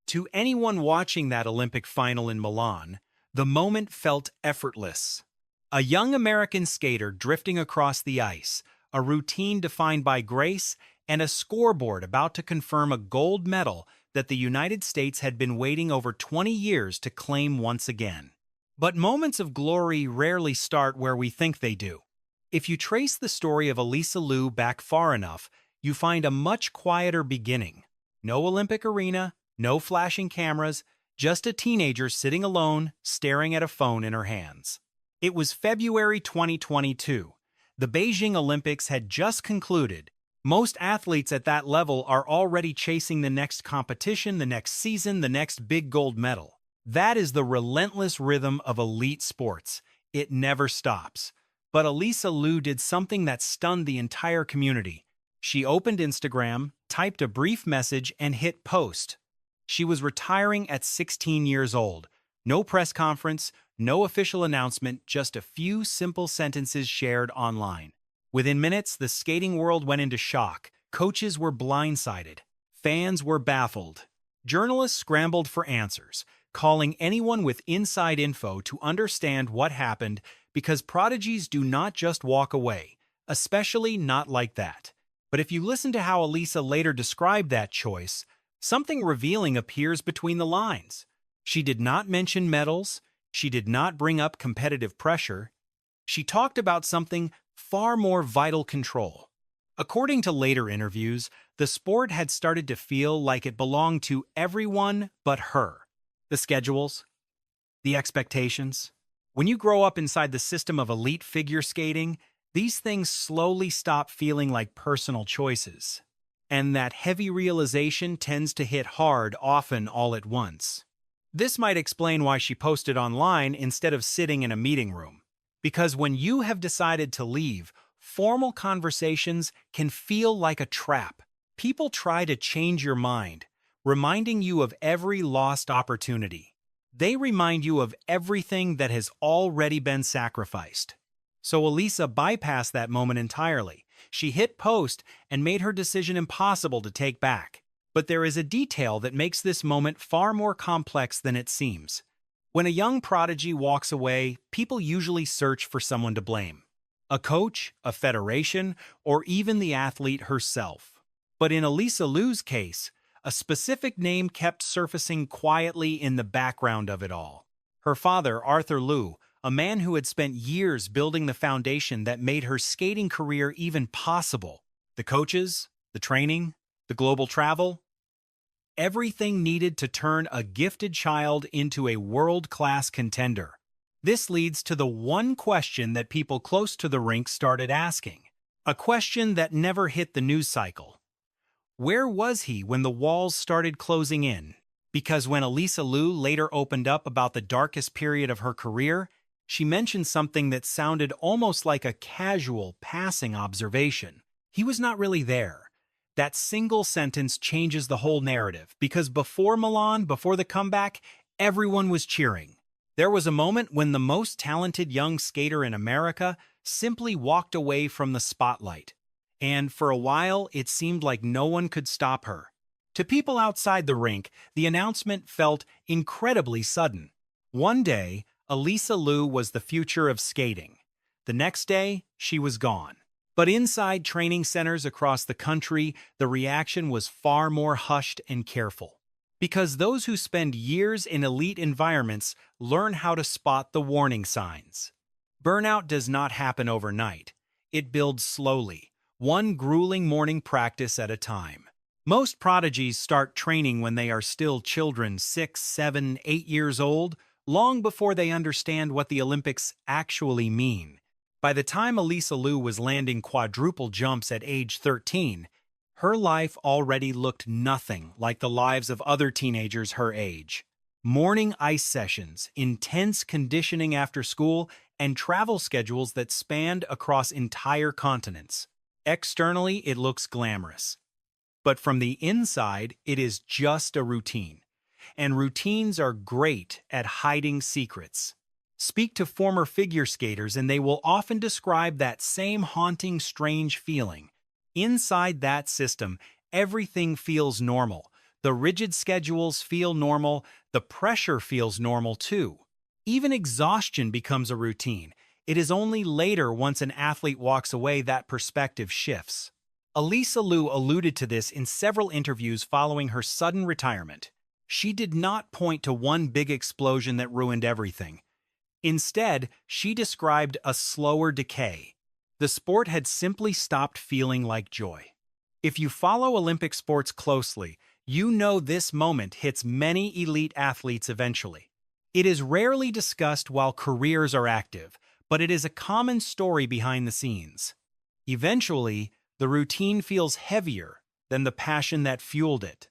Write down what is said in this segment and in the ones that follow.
To anyone watching that Olympic final in Milan, the moment felt effortless. A young American skater drifting across the ice, a routine defined by grace, and a scoreboard about to confirm a gold medal that the United States had been waiting over 20 years to claim once again. But moments of glory rarely start where we think they do. If you trace the story of Alysa Liu back far enough, you find a much quieter beginning. No Olympic arena, no flashing cameras, just a teenager sitting alone, staring at a phone in her hands. It was February 2022. The Beijing Olympics had just concluded. Most athletes at that level are already chasing the next competition, the next season, the next big gold medal. That is the relentless rhythm of elite sports. It never stops. But Alysa Liu did something that stunned the entire community. She opened Instagram, typed a brief message, and hit post. She was retiring at 16 years old. No press conference, no official announcement, just a few simple sentences shared online. Within minutes, the skating world went into shock. Coaches were blindsided. Fans were baffled. Journalists scrambled for answers, calling anyone with inside info to understand what happened, because prodigies do not just walk away, especially not like that. But if you listen to how Alysa later described that choice, something revealing appears between the lines. She did not mention medals. She did not bring up competitive pressure. She talked about something far more vital: control. According to later interviews, the sport had started to feel like it belonged to everyone but her. The schedules, the expectations. When you grow up inside the system of elite figure skating, these things slowly stop feeling like personal choices. And that heavy realization tends to hit hard, often all at once. This might explain why she posted online instead of sitting in a meeting room. Because when you have decided to leave, formal conversations can feel like a trap. People try to change your mind, reminding you of every lost opportunity. They remind you of everything that has already been sacrificed. So Alysa bypassed that moment entirely. She hit post and made her decision impossible to take back. But there is a detail that makes this moment far more complex than it seems. When a young prodigy walks away, people usually search for someone to blame. A coach, a federation, or even the athlete herself. But in Alysa Liu's case, a specific name kept surfacing quietly in the background of it all. Her father, Arthur Liu, a man who had spent years building the foundation that made her skating career even possible. The coaches, the training, the global travel. Everything needed to turn a gifted child into a world-class contender. This leads to the one question that people close to the rink started asking. A question that never hit the news cycle. Where was he when the walls started closing in? Because when Alysa Liu later opened up about the darkest period of her career, she mentioned something that sounded almost like a casual, passing observation. He was not really there. That single sentence changes the whole narrative, because before Milan, before the comeback, everyone was cheering. There was a moment when the most talented young skater in America simply walked away from the spotlight. And for a while, it seemed like no one could stop her. To people outside the rink, the announcement felt incredibly sudden. One day, Alysa Liu was the future of skating. The next day, she was gone. But inside training centers across the country, the reaction was far more hushed and careful. Because those who spend years in elite environments learn how to spot the warning signs. Burnout does not happen overnight. It builds slowly, one grueling morning practice at a time. Most prodigies start training when they are still children, 6, 7, 8 years old, long before they understand what the Olympics actually mean. By the time Alysa Liu was landing quadruple jumps at age 13, her life already looked nothing like the lives of other teenagers her age. Morning ice sessions, intense conditioning after school, and travel schedules that spanned across entire continents. Externally, it looks glamorous. But from the inside, it is just a routine. And routines are great at hiding secrets. Speak to former figure skaters and they will often describe that same haunting, strange feeling. Inside that system, everything feels normal. The rigid schedules feel normal, the pressure feels normal too. Even exhaustion becomes a routine. It is only later, once an athlete walks away, that perspective shifts. Alysa Liu alluded to this in several interviews following her sudden retirement. She did not point to one big explosion that ruined everything. Instead, she described a slower decay. The sport had simply stopped feeling like joy. If you follow Olympic sports closely, you know this moment hits many elite athletes eventually. It is rarely discussed while careers are active, but it is a common story behind the scenes. Eventually, the routine feels heavier than the passion that fueled it.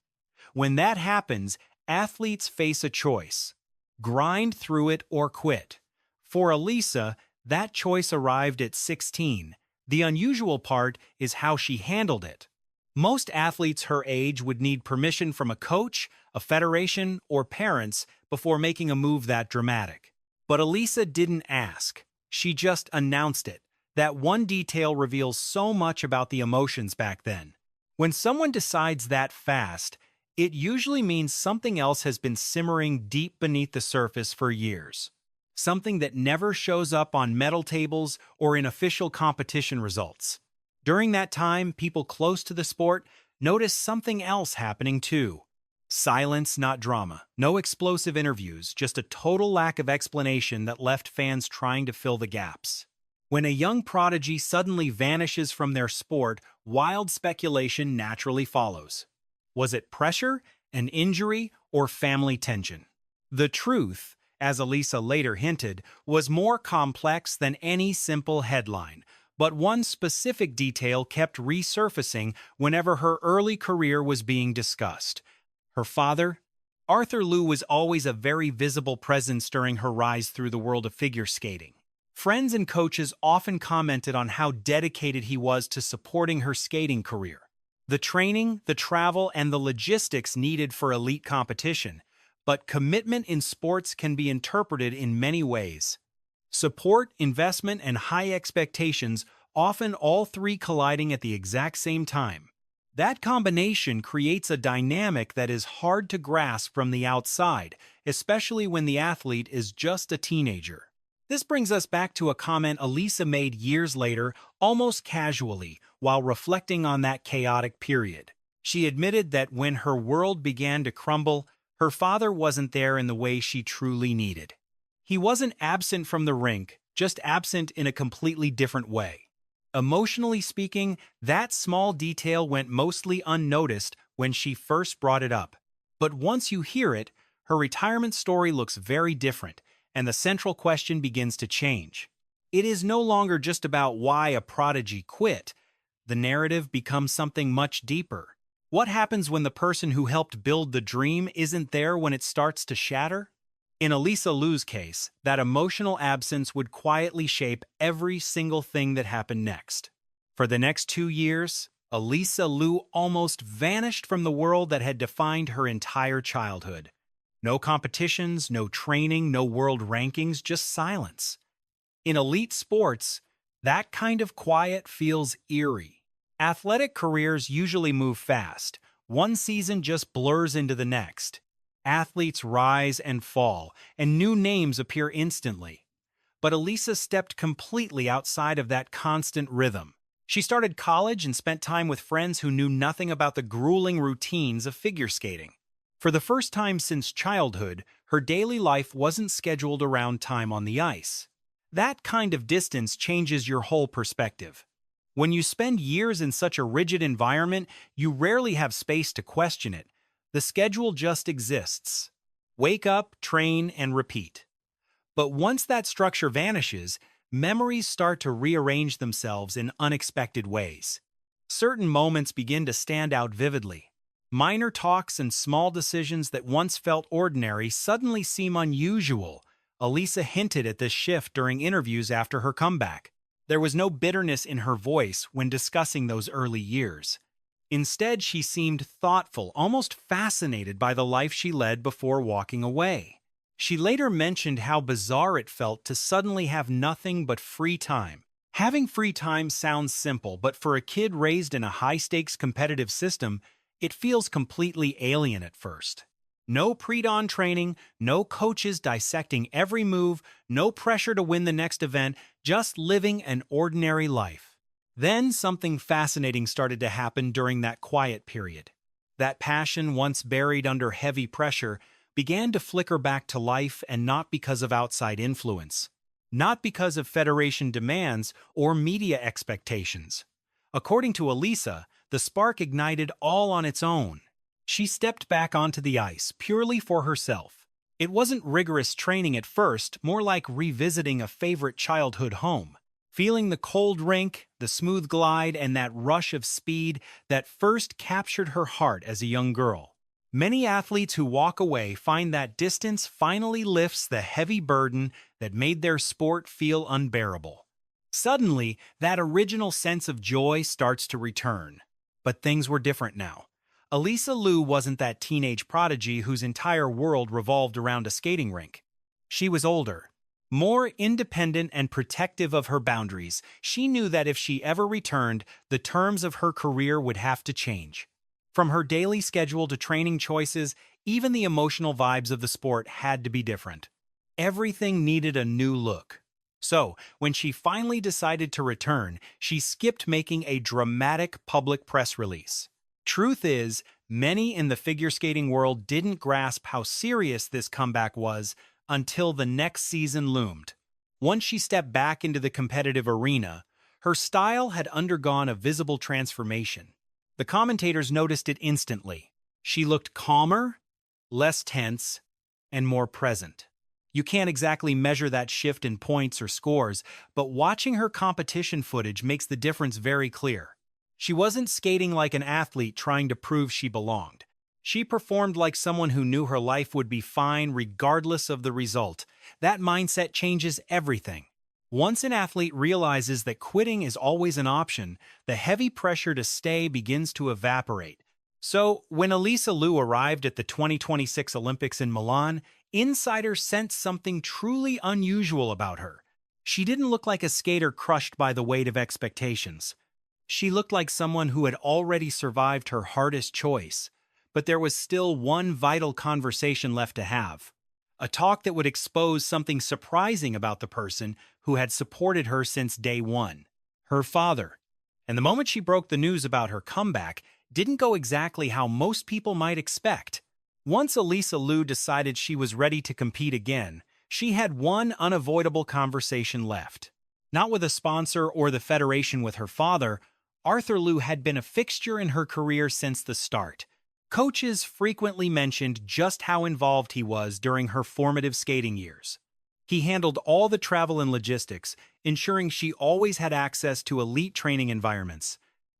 When that happens, athletes face a choice: grind through it or quit. For Alysa, that choice arrived at 16. The unusual part is how she handled it. Most athletes her age would need permission from a coach, a federation, or parents before making a move that dramatic. But Alysa didn't ask. She just announced it. That one detail reveals so much about the emotions back then. When someone decides that fast, it usually means something else has been simmering deep beneath the surface for years. Something that never shows up on medal tables or in official competition results. During that time, people close to the sport noticed something else happening too. Silence, not drama. No explosive interviews, just a total lack of explanation that left fans trying to fill the gaps. When a young prodigy suddenly vanishes from their sport, wild speculation naturally follows. Was it pressure, an injury, or family tension? The truth, as Alysa later hinted, was more complex than any simple headline. But one specific detail kept resurfacing whenever her early career was being discussed. Her father, Arthur Liu, was always a very visible presence during her rise through the world of figure skating. Friends and coaches often commented on how dedicated he was to supporting her skating career. The training, the travel, and the logistics needed for elite competition. But commitment in sports can be interpreted in many ways. Support, investment, and high expectations, often all three colliding at the exact same time. That combination creates a dynamic that is hard to grasp from the outside, especially when the athlete is just a teenager. This brings us back to a comment Alysa made years later, almost casually, while reflecting on that chaotic period. She admitted that when her world began to crumble, her father wasn't there in the way she truly needed. He wasn't absent from the rink, just absent in a completely different way. Emotionally speaking, that small detail went mostly unnoticed when she first brought it up. But once you hear it, her retirement story looks very different, and the central question begins to change. It is no longer just about why a prodigy quit. The narrative becomes something much deeper. What happens when the person who helped build the dream isn't there when it starts to shatter? In Alysa Liu's case, that emotional absence would quietly shape every single thing that happened next. For the next 2 years, Alysa Liu almost vanished from the world that had defined her entire childhood. No competitions, no training, no world rankings, just silence. In elite sports, that kind of quiet feels eerie. Athletic careers usually move fast. One season just blurs into the next. Athletes rise and fall, and new names appear instantly. But Alysa stepped completely outside of that constant rhythm. She started college and spent time with friends who knew nothing about the grueling routines of figure skating. For the first time since childhood, her daily life wasn't scheduled around time on the ice. That kind of distance changes your whole perspective. When you spend years in such a rigid environment, you rarely have space to question it. The schedule just exists. Wake up, train, and repeat. But once that structure vanishes, memories start to rearrange themselves in unexpected ways. Certain moments begin to stand out vividly. Minor talks and small decisions that once felt ordinary suddenly seem unusual. Alysa hinted at this shift during interviews after her comeback. There was no bitterness in her voice when discussing those early years. Instead, she seemed thoughtful, almost fascinated by the life she led before walking away. She later mentioned how bizarre it felt to suddenly have nothing but free time. Having free time sounds simple, but for a kid raised in a high-stakes competitive system, it feels completely alien at first. No pre-dawn training, no coaches dissecting every move, no pressure to win the next event, just living an ordinary life. Then something fascinating started to happen during that quiet period. That passion, once buried under heavy pressure, began to flicker back to life, and not because of outside influence. Not because of Federation demands or media expectations. According to Alysa, the spark ignited all on its own. She stepped back onto the ice purely for herself. It wasn't rigorous training at first, more like revisiting a favorite childhood home. Feeling the cold rink, the smooth glide, and that rush of speed that first captured her heart as a young girl. Many athletes who walk away find that distance finally lifts the heavy burden that made their sport feel unbearable. Suddenly, that original sense of joy starts to return. But things were different now. Alysa Liu wasn't that teenage prodigy whose entire world revolved around a skating rink. She was older, more independent and protective of her boundaries. She knew that if she ever returned, the terms of her career would have to change. From her daily schedule to training choices, even the emotional vibes of the sport had to be different. Everything needed a new look. So, when she finally decided to return, she skipped making a dramatic public press release. Truth is, many in the figure skating world didn't grasp how serious this comeback was until the next season loomed. Once she stepped back into the competitive arena, her style had undergone a visible transformation. The commentators noticed it instantly. She looked calmer, less tense, and more present. You can't exactly measure that shift in points or scores, but watching her competition footage makes the difference very clear. She wasn't skating like an athlete trying to prove she belonged. She performed like someone who knew her life would be fine regardless of the result. That mindset changes everything. Once an athlete realizes that quitting is always an option, the heavy pressure to stay begins to evaporate. So, when Alysa Liu arrived at the 2026 Olympics in Milan, insiders sensed something truly unusual about her. She didn't look like a skater crushed by the weight of expectations. She looked like someone who had already survived her hardest choice, but there was still one vital conversation left to have. A talk that would expose something surprising about the person who had supported her since day one, her father. And the moment she broke the news about her comeback didn't go exactly how most people might expect. Once Alysa Liu decided she was ready to compete again, she had one unavoidable conversation left. Not with a sponsor or the federation with her father, Arthur Liu had been a fixture in her career since the start. Coaches frequently mentioned just how involved he was during her formative skating years. He handled all the travel and logistics, ensuring she always had access to elite training environments.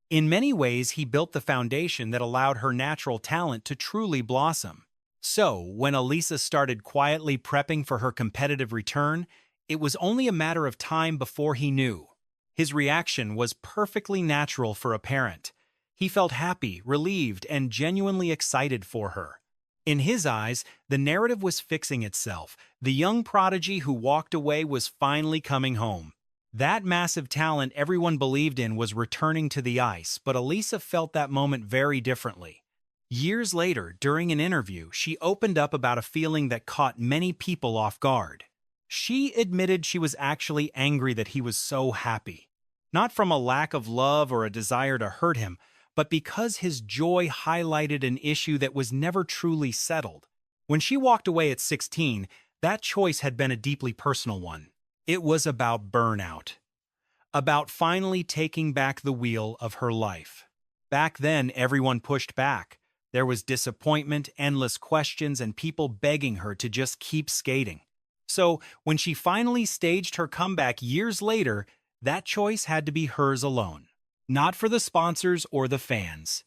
In many ways, he built the foundation that allowed her natural talent to truly blossom. So, when Alysa started quietly prepping for her competitive return, it was only a matter of time before he knew. His reaction was perfectly natural for a parent. He felt happy, relieved, and genuinely excited for her. In his eyes, the narrative was fixing itself. The young prodigy who walked away was finally coming home. That massive talent everyone believed in was returning to the ice, but Alysa felt that moment very differently. Years later, during an interview, she opened up about a feeling that caught many people off guard. She admitted she was actually angry that he was so happy. Not from a lack of love or a desire to hurt him, but because his joy highlighted an issue that was never truly settled. When she walked away at 16, that choice had been a deeply personal one. It was about burnout. About finally taking back the wheel of her life. Back then, everyone pushed back. There was disappointment, endless questions, and people begging her to just keep skating. So, when she finally staged her comeback years later, that choice had to be hers alone. Not for the sponsors or the fans.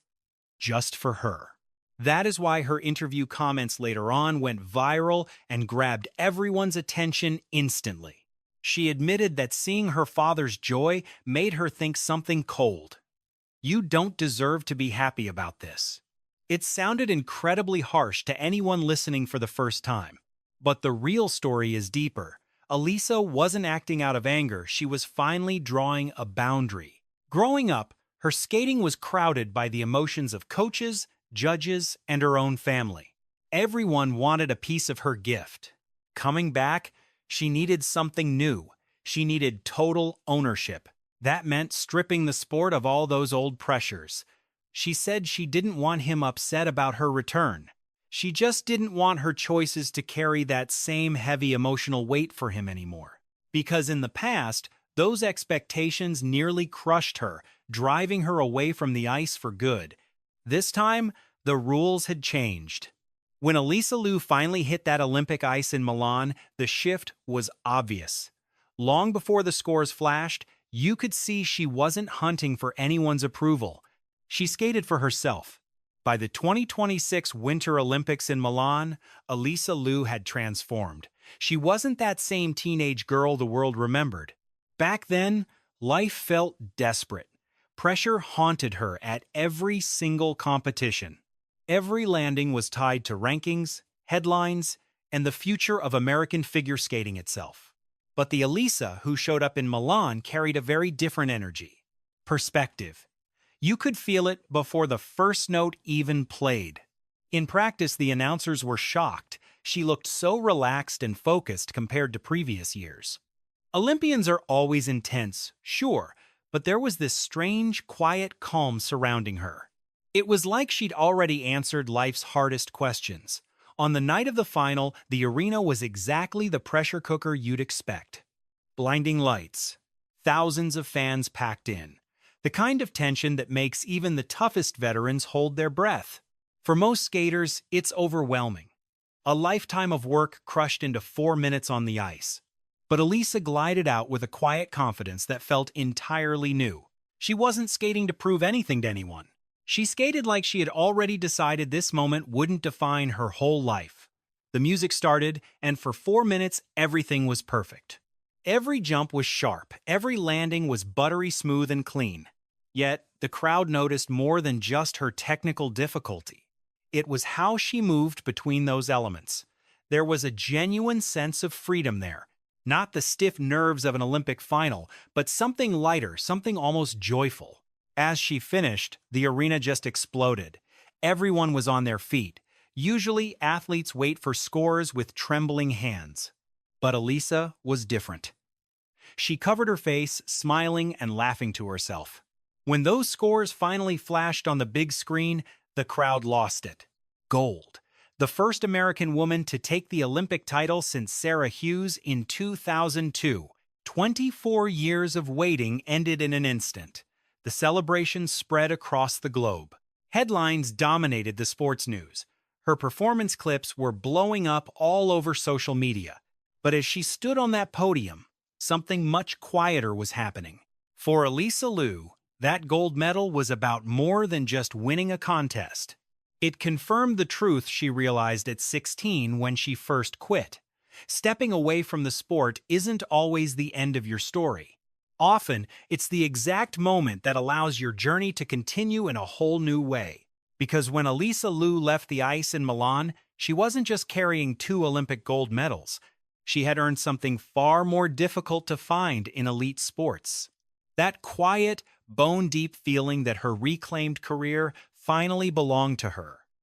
Just for her. That is why her interview comments later on went viral and grabbed everyone's attention instantly. She admitted that seeing her father's joy made her think something cold. You don't deserve to be happy about this. It sounded incredibly harsh to anyone listening for the first time. But the real story is deeper. Alysa wasn't acting out of anger, she was finally drawing a boundary. Growing up, her skating was crowded by the emotions of coaches, judges, and her own family. Everyone wanted a piece of her gift. Coming back, she needed something new. She needed total ownership. That meant stripping the sport of all those old pressures. She said she didn't want him upset about her return. She just didn't want her choices to carry that same heavy emotional weight for him anymore. Because in the past, those expectations nearly crushed her, driving her away from the ice for good. This time, the rules had changed. When Alysa Liu finally hit that Olympic ice in Milan, the shift was obvious. Long before the scores flashed, you could see she wasn't hunting for anyone's approval. She skated for herself. By the 2026 Winter Olympics in Milan, Alysa Liu had transformed. She wasn't that same teenage girl the world remembered. Back then, life felt desperate. Pressure haunted her at every single competition. Every landing was tied to rankings, headlines, and the future of American figure skating itself. But the Alysa who showed up in Milan carried a very different energy. Perspective. You could feel it before the first note even played. In practice, the announcers were shocked. She looked so relaxed and focused compared to previous years. Olympians are always intense, sure, but there was this strange, quiet calm surrounding her. It was like she'd already answered life's hardest questions. On the night of the final, the arena was exactly the pressure cooker you'd expect. Blinding lights. Thousands of fans packed in. The kind of tension that makes even the toughest veterans hold their breath. For most skaters, it's overwhelming. A lifetime of work crushed into 4 minutes on the ice. But Alysa glided out with a quiet confidence that felt entirely new. She wasn't skating to prove anything to anyone. She skated like she had already decided this moment wouldn't define her whole life. The music started, and for 4 minutes, everything was perfect. Every jump was sharp, every landing was buttery smooth and clean. Yet, the crowd noticed more than just her technical difficulty. It was how she moved between those elements. There was a genuine sense of freedom there. Not the stiff nerves of an Olympic final, but something lighter, something almost joyful. As she finished, the arena just exploded. Everyone was on their feet. Usually, athletes wait for scores with trembling hands. But Alysa was different. She covered her face, smiling and laughing to herself. When those scores finally flashed on the big screen, the crowd lost it. Gold. The first American woman to take the Olympic title since Sarah Hughes in 2002. 24 years of waiting ended in an instant. The celebration spread across the globe. Headlines dominated the sports news. Her performance clips were blowing up all over social media. But as she stood on that podium, something much quieter was happening. For Alysa Liu, that gold medal was about more than just winning a contest. It confirmed the truth she realized at 16 when she first quit. Stepping away from the sport isn't always the end of your story. Often, it's the exact moment that allows your journey to continue in a whole new way. Because when Alysa Liu left the ice in Milan, she wasn't just carrying 2 Olympic gold medals. She had earned something far more difficult to find in elite sports. That quiet, bone-deep feeling that her reclaimed career finally belonged to her.